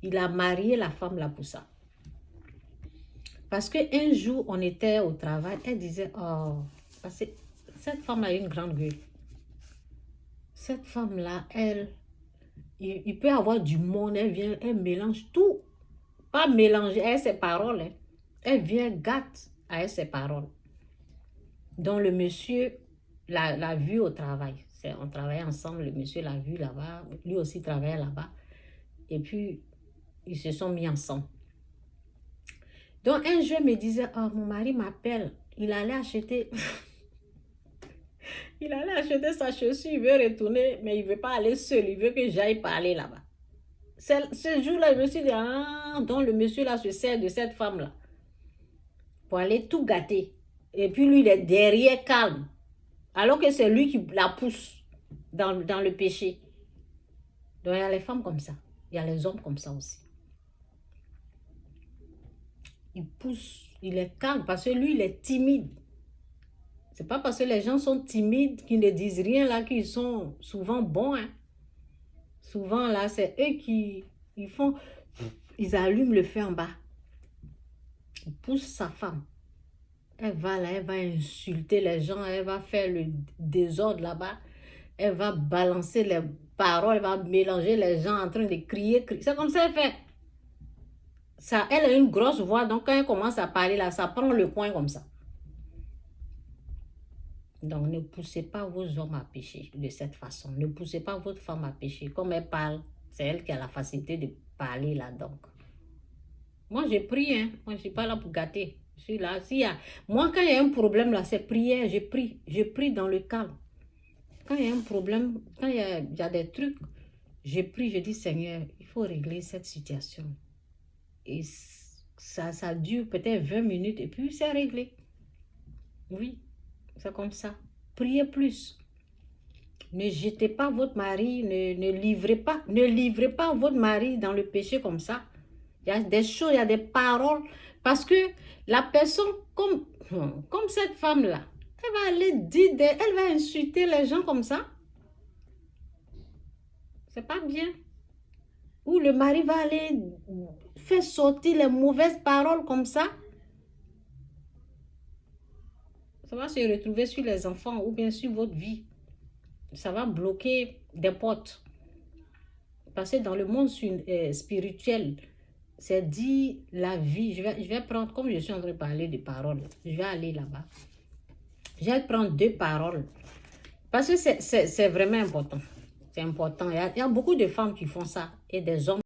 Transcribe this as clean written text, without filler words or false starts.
il a marié la femme là pour ça. Parce qu'un jour, on était au travail, elle disait, oh, parce que cette femme a une grande gueule. Cette femme-là, il peut avoir du monde, elle vient, elle mélange tout. Pas mélanger avec ses paroles, hein. Elle vient gâte avec ses paroles. Donc le monsieur l'a vu au travail. On travaillait ensemble, le monsieur l'a vu là-bas, lui aussi travaillait là-bas. Et puis, ils se sont mis ensemble. Donc un jour, il me disait, oh, mon mari m'appelle, il allait acheter... il allait acheter sa chaussure, il veut retourner, mais il ne veut pas aller seul, il veut que j'aille parler là-bas. Ce jour-là, je me suis dit, ah, donc le monsieur là se sert de cette femme-là pour aller tout gâter. Et puis lui, il est derrière calme. Alors que c'est lui qui la pousse dans le péché. Donc il y a les femmes comme ça. Il y a les hommes comme ça aussi. Il pousse, il est calme parce que lui, il est timide. C'est pas parce que les gens sont timides qu'ils ne disent rien là qu'ils sont souvent bons. Hein. Souvent là, c'est eux qui ils allument le feu en bas. Il pousse sa femme. Elle va là, elle va insulter les gens, elle va faire le désordre là-bas. Elle va balancer les paroles, elle va mélanger les gens en train de crier. C'est comme ça qu'elle fait. Ça, elle a une grosse voix, donc quand elle commence à parler là, ça prend le coin comme ça. Donc ne poussez pas vos hommes à pécher de cette façon. Ne poussez pas votre femme à pécher. Comme elle parle, c'est elle qui a la facilité de parler là donc. Moi j'ai pris, hein. Moi je ne suis pas là pour gâter. Je suis là. Moi quand il y a un problème là, c'est prière, je prie. Je prie dans le calme. Quand il y a un problème, quand il y a des trucs, je prie, je dis Seigneur, il faut régler cette situation. Et ça dure peut-être 20 minutes et puis c'est réglé. Oui, c'est comme ça. Priez plus. Ne jetez pas votre mari, ne livrez pas votre mari dans le péché comme ça. Il y a des choses, il y a des paroles. Parce que la personne, comme cette femme-là, elle va aller dire, elle va insulter les gens comme ça. C'est pas bien. Ou le mari va aller faire sortir les mauvaises paroles comme ça. Ça va se retrouver sur les enfants ou bien sur votre vie. Ça va bloquer des portes. Parce que dans le monde spirituel, c'est dit la vie. Je vais prendre, comme je suis en train de parler de paroles, je vais aller là-bas. Je vais prendre 2 paroles. Parce que c'est vraiment important. C'est important. Il y a beaucoup de femmes qui font ça et des hommes.